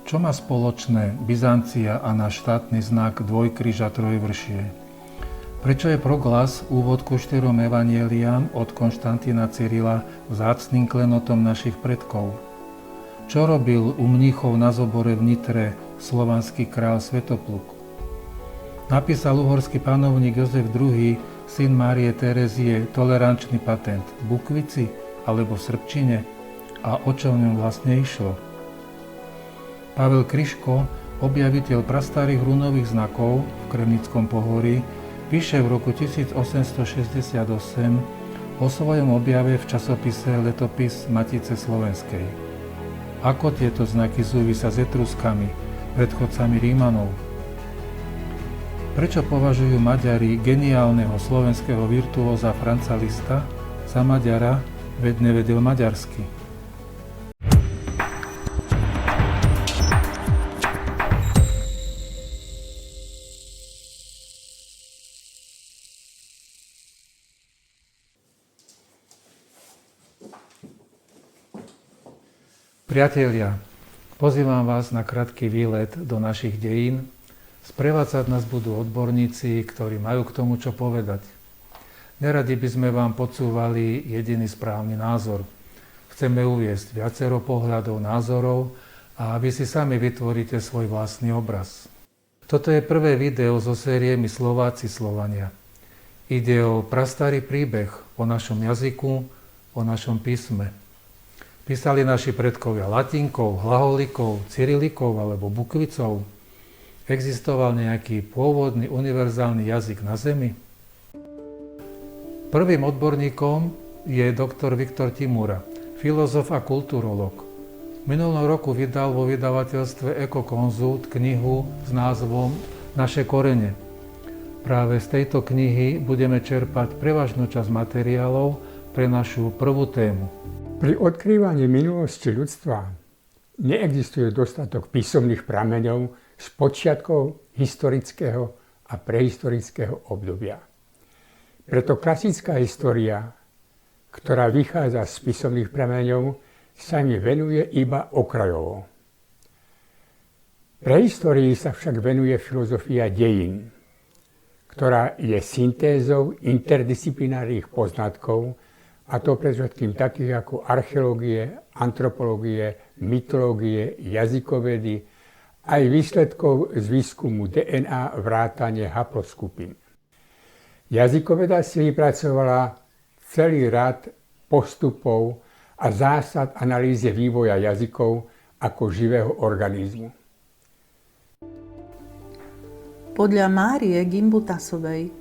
Čo má spoločné Byzancia a náš štátny znak dvojkríž a trojvršie? Prečo je proglas úvod ku 4 evanjeliám od Konštantína Cyrila vzácnym klenotom našich predkov? Čo robil u mníchov na zobore v Nitre slovanský král Svetopluk? Napísal uhorský panovník Jozef II, syn Márie Terezie, tolerančný patent v bukvici alebo v srbčine? A o čo v ňom vlastne išlo? Pavel Kryško, objaviteľ prastarých runových znakov v Kremnickom pohorí, píše v roku 1868 o svojom objave v časopise Letopis Matice Slovenskej. Ako tieto znaky súvisia s Etruskami, predchodcami Rímanov? Prečo považujú Maďari geniálneho slovenského virtuóza Franza Lista za Maďara, veď nevedel maďarsky? Priatelia, pozývam vás na krátky výlet do našich dejín. Sprevádzať nás budú odborníci, ktorí majú k tomu čo povedať. Neradi by sme vám podsúvali jediný správny názor. Chceme uviesť viacero pohľadov, názorov a vy si sami vytvoríte svoj vlastný obraz. Toto je prvé video zo série My Slováci Slovania. Ide o prastarý príbeh o našom jazyku, o našom písme. Písali naši predkovia latinkou, hlaholikou, cyrilikou alebo bukvicou? Existoval nejaký pôvodný univerzálny jazyk na Zemi? Prvým odborníkom je doktor Viktor Timura, filozof a kulturológ. Minulom roku vydal vo vydavateľstve Eko-Konzult knihu s názvom Naše korene. Práve z tejto knihy budeme čerpať prevažnú časť materiálov pre našu prvú tému. Pri odkrývaní minulosti ľudstva neexistuje dostatok písomných prameňov z počiatkov historického a prehistorického obdobia. Preto klasická história, ktorá vychádza z písomných prameňov, sa mi venuje iba okrajovo. Prehistórii sa však venuje filozofia dejín, ktorá je syntézou interdisciplinárnych poznatkov, a to predovšetkým takých ako archeológie, antropológie, mytológie, jazykovedy, aj výsledkov z výskumu DNA vrátane haploskupín. Jazykoveda si vypracovala celý rad postupov a zásad analýzy vývoja jazykov ako živého organizmu. Podľa Márie Gimbutasovej,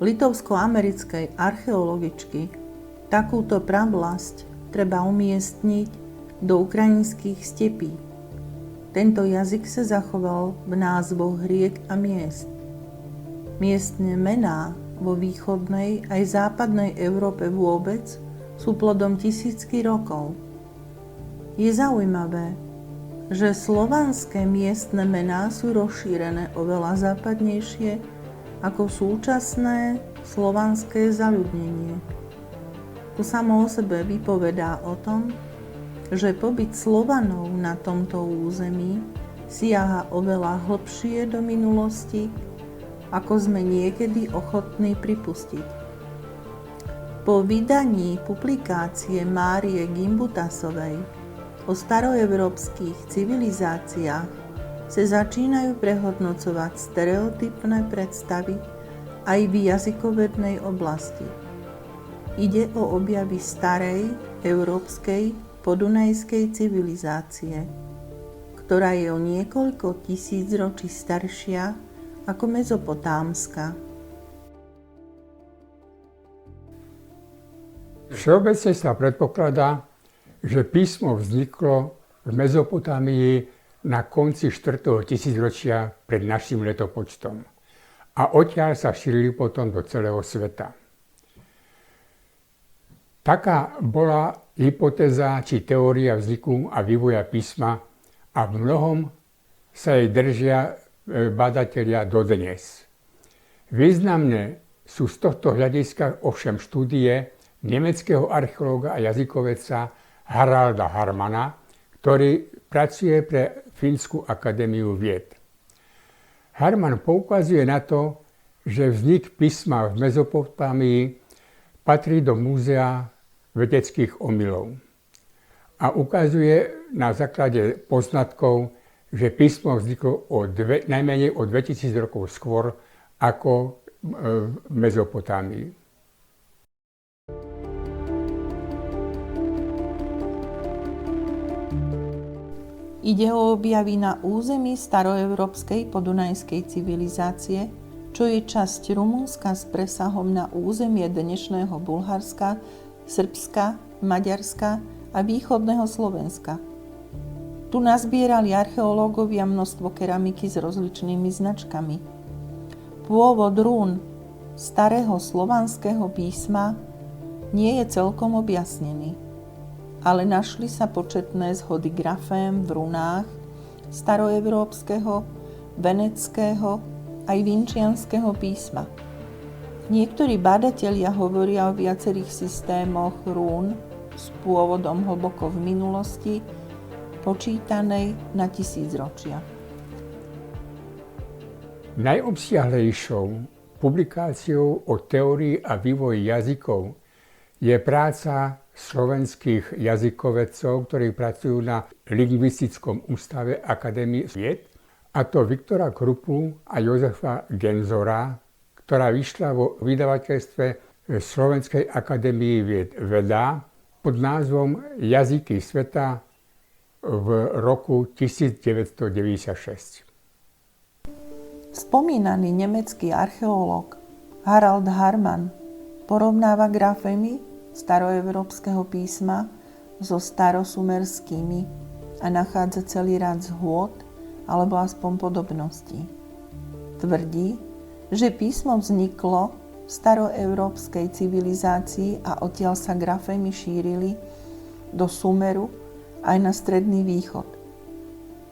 litovsko-americkej archeologičky, takúto pravlasť treba umiestniť do ukrajinských stepí. Tento jazyk sa zachoval v názvoch riek a miest. Miestne mená vo východnej aj západnej Európe vôbec sú plodom tisícky rokov. Je zaujímavé, že slovanské miestne mená sú rozšírené oveľa západnejšie ako súčasné slovanské zaľudnenie. To samo o sebe vypovedá o tom, že pobyt Slovanov na tomto území siaha oveľa hlbšie do minulosti, ako sme niekedy ochotní pripustiť. Po vydaní publikácie Márie Gimbutasovej o staroevropských civilizáciách sa začínajú prehodnocovať stereotypné predstavy aj v jazykovednej oblasti. Ide o objavy starej, európskej, podunajskej civilizácie, ktorá je o niekoľko tisícročí staršia ako mezopotámska. Všeobecne sa predpokladá, že písmo vzniklo v Mezopotámii na konci 4. tisícročia pred našim letopočtom a odtiaľ sa šírili potom do celého sveta. Taká bola hypotéza či teória vzniku a vývoja písma a v mnohom sa jej držia badatelia dodnes. Významné sú z tohto hľadiska ovšem štúdie nemeckého archeológa a jazykovedca Haralda Harmana, ktorý pracuje pre Fínsku akadémiu vied. Harman poukazuje na to, že vznik písma v Mezopotámii patrí do múzea vedeckých omylov. A ukazuje na základe poznatkov, že písmo vzniklo najmenej o 2000 rokov skôr ako v Mezopotámii. Ide o objavy na území staroeurópskej podunajskej civilizácie, čo je časť Rumunska s presahom na územie dnešného Bulharska, Srbska, Maďarska a východného Slovenska. Tu nazbierali archeológovia množstvo keramiky s rozličnými značkami. Pôvod rún starého slovanského písma nie je celkom objasnený, ale našli sa početné zhody grafém v runách staroeurópskeho, veneckého aj vinčianskeho písma. Niektorí badatelia hovoria o viacerých systémoch rún s pôvodom hlboko v minulosti, počítanej na tisícročia. Najobsiahlejšou publikáciou o teórii a vývoji jazykov je práca slovenských jazykovedcov, ktorí pracujú na Lingvistickom ústave Akadémie vied, a to Viktora Krupu a Jozefa Genzora, ktorá vyšla vo vydavateľstve Slovenskej akadémie vied Veda pod názvom Jazyky sveta v roku 1996. Spomínaný nemecký archeológ Harald Harman porovnáva grafémy staroeurópskeho písma so starosumerskými a nachádza celý rad zhôd alebo aspoň podobností. Tvrdí, že písmo vzniklo v staroeurópskej civilizácii a odtiaľ sa grafémy šírili do Sumeru aj na Stredný východ.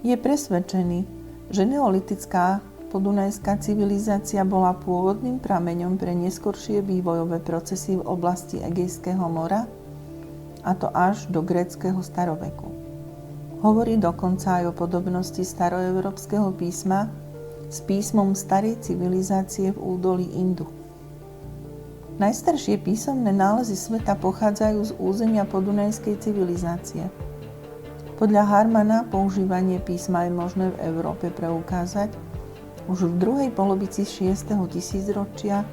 Je presvedčený, že neolitická podunajská civilizácia bola pôvodným prameňom pre neskoršie vývojové procesy v oblasti Egejského mora, a to až do gréckeho staroveku. Hovorí dokonca aj o podobnosti staroeurópskeho písma s písmom starej civilizácie v údolí Indu. Najstaršie písomné nálezy sveta pochádzajú z územia podunajskej civilizácie. Podľa Harmana používanie písma je možné v Európe preukázať už v druhej polovici 6. tisícročia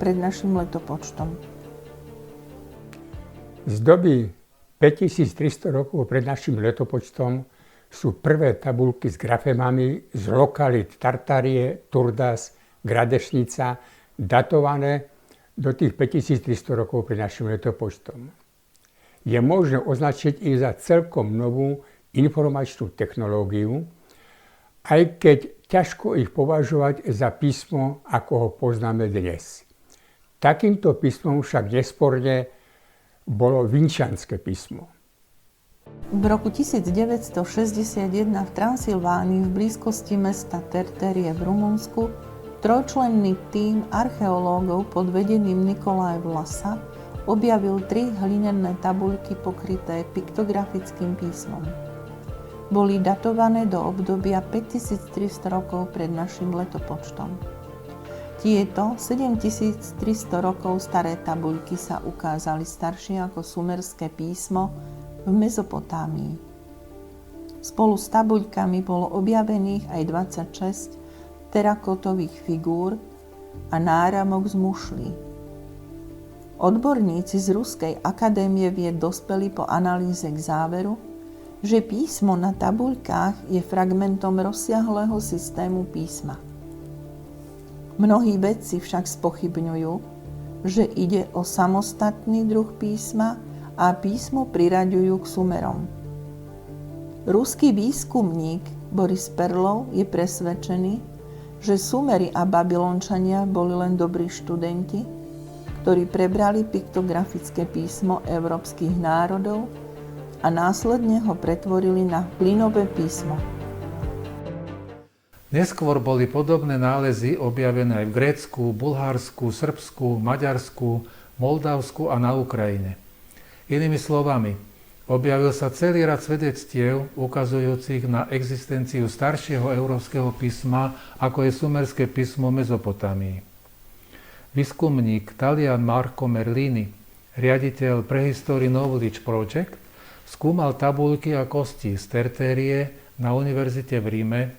pred našim letopočtom. Z doby 5300 rokov pred našim letopočtom sú prvé tabuľky s grafémami z lokalít Tartarie, Turdas, Gradešnica datované do tých 5300 rokov pred našim letopočtom. Je možné označiť ich za celkom novú informačnú technológiu, aj keď ťažko ich považovať za písmo, ako ho poznáme dnes. Takýmto písmom však nesporne bolo vinčianske písmo. V roku 1961 v Transylvánii v blízkosti mesta Terterie v Rumunsku trojčlenný tím archeológov pod vedením Nikolaja Vlasa objavil 3 hlinené tabuľky pokryté piktografickým písmom. Boli datované do obdobia 5300 rokov pred našim letopočtom. Tieto 7300 rokov staré tabuľky sa ukázali staršie ako sumerské písmo v Mezopotámii. Spolu s tabuľkami bolo objavených aj 26 terakotových figúr a náramok z mušlí. Odborníci z Ruskej akadémie vied dospeli po analýze k záveru, že písmo na tabuľkách je fragmentom rozsiahleho systému písma. Mnohí vedci však spochybňujú, že ide o samostatný druh písma a písmo priraďujú k Sumerom. Ruský výskumník Boris Perlov je presvedčený, že Sumeri a Babylončania boli len dobrí študenti, ktorí prebrali piktografické písmo európskych národov a následne ho pretvorili na hlinové písmo. Neskôr boli podobné nálezy objavené aj v Grécku, Bulharsku, Srbsku, Maďarsku, Moldavsku a na Ukrajine. Inými slovami, Objavil sa celý rad svedectiev ukazujúcich na existenciu staršieho európskeho písma, ako je sumerské písmo Mezopotámii. Výskumník Talian Marco Merlini, riaditeľ Prehistory Knowledge Project, skúmal tabuľky a kosti z tertérie na univerzite v Ríme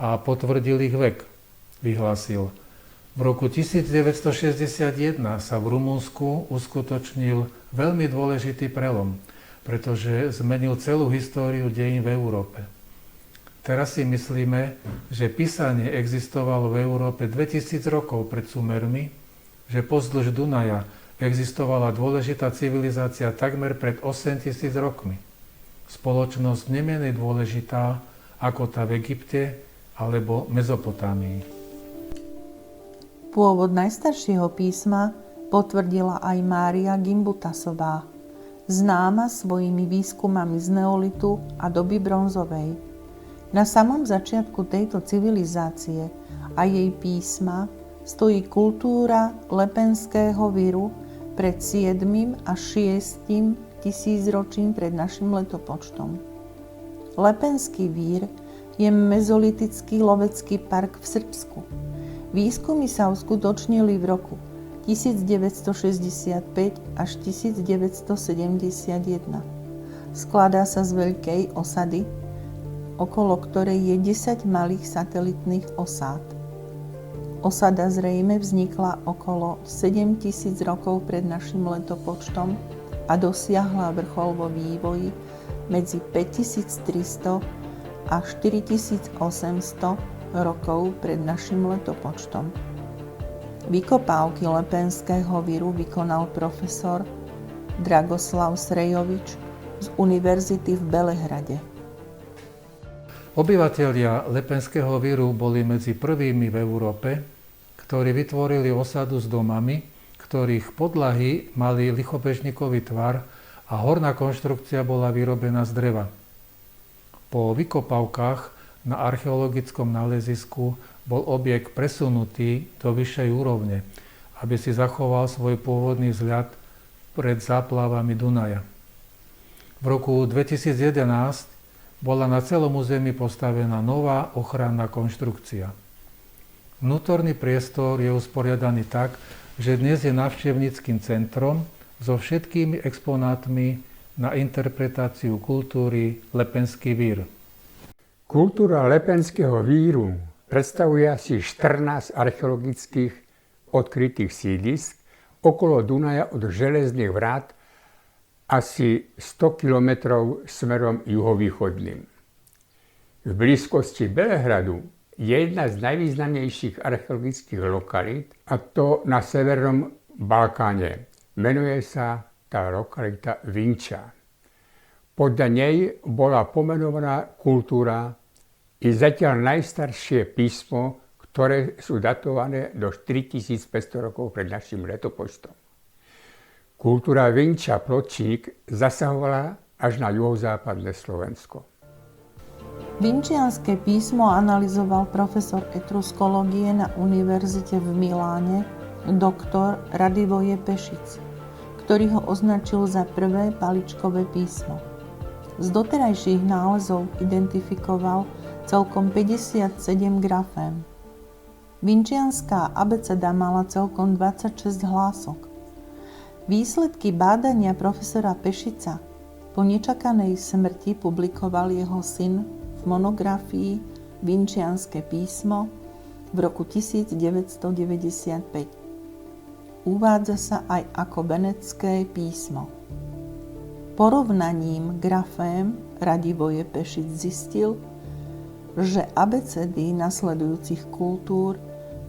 a potvrdil ich vek. Vyhlásil: v roku 1961 sa v Rumunsku uskutočnil veľmi dôležitý prelom, pretože zmenil celú históriu dejín v Európe. Teraz si myslíme, že písanie existovalo v Európe 2000 rokov pred Sumermi, že pozdĺž Dunaja existovala dôležitá civilizácia takmer pred 8000 rokmi. Spoločnosť nemenej dôležitá ako tá v Egypte alebo Mezopotámii. Pôvod najstaršieho písma potvrdila aj Mária Gimbutasová, známa svojimi výskumami z neolitu a doby bronzovej. Na samom začiatku tejto civilizácie a jej písma stojí kultúra Lepenského víru pred 7. a 6. tisícročím pred našim letopočtom. Lepenský vír je mezolitický lovecký park v Srbsku. Výskumy sa uskutočnili v roku 1965 až 1971. Skladá sa z veľkej osady, okolo ktorej je 10 malých satelitných osád. Osada zrejme vznikla okolo 7000 rokov pred našim letopočtom a dosiahla vrchol vo vývoji medzi 5300 a 4800 rokov pred našim letopočtom. Vykopávky Lepenského víru vykonal profesor Dragoslav Srejovič z Univerzity v Belehrade. Obyvatelia Lepenského víru boli medzi prvými v Európe, ktorí vytvorili osadu s domami, ktorých podlahy mali lichobežníkový tvar a horná konštrukcia bola vyrobená z dreva. Po vykopávkach na archeologickom nálezisku bol objekt presunutý do vyššej úrovne, aby si zachoval svoj pôvodný vzhľad pred záplavami Dunaja. V roku 2011 bola na celom území postavená nová ochranná konštrukcia. Vnútorný priestor je usporiadaný tak, že dnes je návštevníckym centrom so všetkými exponátmi na interpretáciu kultúry Lepenský vír. Kultúra Lepenského víru predstavuje asi 14 archeologických odkrytých sídlisk okolo Dunaja od Železných vrát asi 100 km smerom juhovýchodným. V blízkosti Belehradu je jedna z najvýznamnejších archeologických lokalít, a to na severnom Balkáne. Menuje sa tá lokalita Vinča. Podľa nej bola pomenovaná kultúra i zatiaľ najstaršie písmo, ktoré sú datované do 4500 rokov pred našim letopočtom. Kultúra Vinča Pločník zasahovala až na juhozápadné Slovensko. Vinčianske písmo analyzoval profesor etruskológie na univerzite v Miláne, doktor Radivoje Pešic, ktorý ho označil za prvé paličkové písmo. Z doterajších nálezov identifikoval celkom 57 grafém. Vinčianská abeceda mala celkom 26 hlások. Výsledky bádania profesora Pešica po nečakanej smrti publikoval jeho syn v monografii Vinčianske písmo v roku 1995. Uvádza sa aj ako Benátske písmo. Porovnaním grafém Radivoje Pešic zistil, že abecedy nasledujúcich kultúr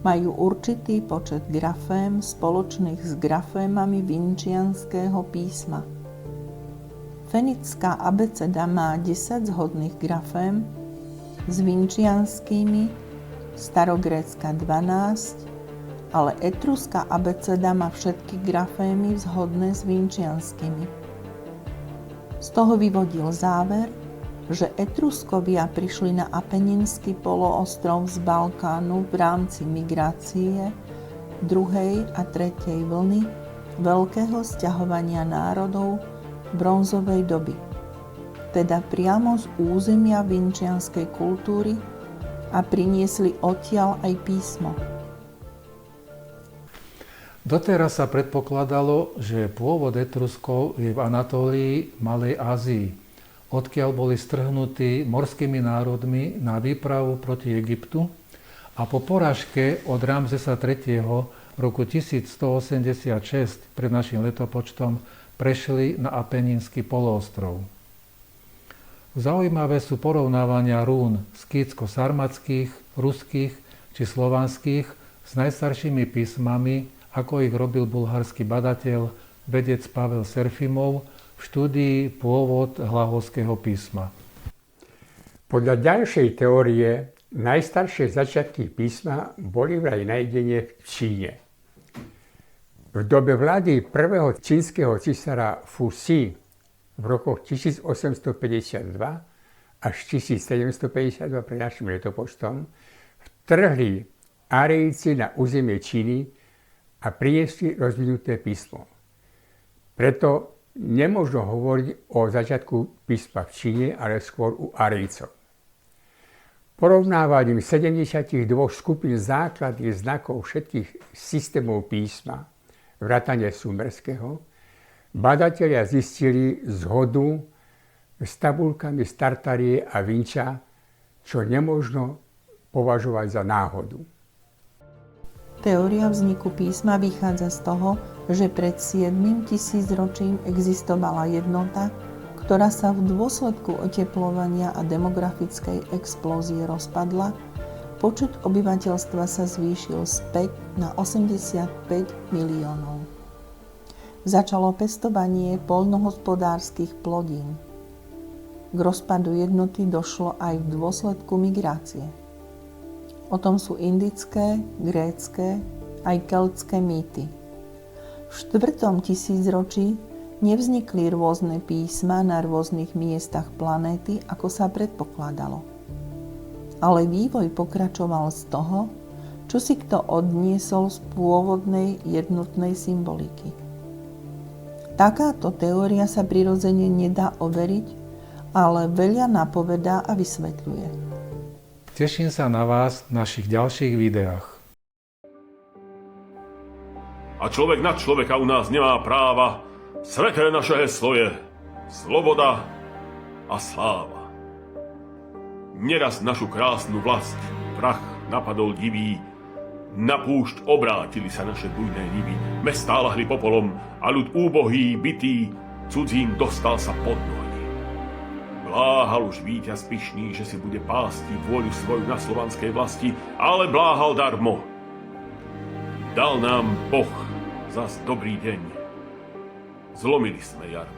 majú určitý počet grafém spoločných s grafémami vinčianskeho písma. Fenická abeceda má 10 zhodných grafém s vinčianskými, starogrécka 12, ale etruská abeceda má všetky grafémy zhodné s vinčianskými. Z toho vyvodil záver, že Etruskovia prišli na Apeninský poloostrov z Balkánu v rámci migrácie druhej a tretej vlny veľkého sťahovania národov bronzovej doby. teda priamo z územia vinčianskej kultúry a priniesli odtiaľ aj písmo. Doteraz sa predpokladalo, že pôvod Etruskov je v Anatólii, Malej Ázii, odkiaľ boli strhnutí morskými národmi na výpravu proti Egyptu a po porážke od Ramzesa III. Roku 1186 pred našim letopočtom prešli na Apenínsky poloostrov. Zaujímavé sú porovnávania rún skýtsko-sarmatských, ruských či slovanských s najstaršími písmami, ako ich robil bulharský badateľ, vedec Pavel Serfimov v štúdii Pôvod hlaholského písma. Podľa ďalšej teórie najstaršie začiatky písma boli vraj nájdenie v Číne. V dobe vlády prvého čínskeho cisára Fuxi v rokoch 1852 až 1752 pred našim letopočtom vtrhli Árijci na územie Číny a priniesli rozvinuté písmo. Preto nemôžno hovoriť o začiatku písma v Číne, ale skôr u Árijcov. Porovnávaním 72 skupín základných znakov všetkých systémov písma, vrátane sumerského, badatelia zistili zhodu s tabuľkami z Tartarie a Vinča, čo nemožno považovať za náhodu. Teória vzniku písma vychádza z toho, že pred 7 tisícročím existovala jednota, ktorá sa v dôsledku oteplovania a demografickej explózie rozpadla, počet obyvateľstva sa zvýšil späť na 85 miliónov. Začalo pestovanie poľnohospodárskych plodín. K rozpadu jednoty došlo aj v dôsledku migrácie. O tom sú indické, grécke aj keltské mýty. V 4. tisícročí nevznikli rôzne písma na rôznych miestach planéty, ako sa predpokladalo. Ale vývoj pokračoval z toho, čo si kto odniesol z pôvodnej jednotnej symboliky. Takáto teória sa prirodzene nedá overiť, ale veľa napovedá a vysvetľuje. Teším sa na vás v našich ďalších videách. A človek na človeka u nás nemá práva. Sveté naše heslo je sloboda a sláva. Neraz našu krásnu vlast prach napadol divý. Na púšť obrátili sa naše bujné nivy. Mestá lahli popolom a ľud úbohý, bitý, cudzím dostal sa pod nohy. Bláhal už víťaz pyšný, že si bude pásti vôľu svoju na slovanskej vlasti, ale bláhal darmo. Dal nám Boh zas dobrý deň. Zlomili sme jarmo.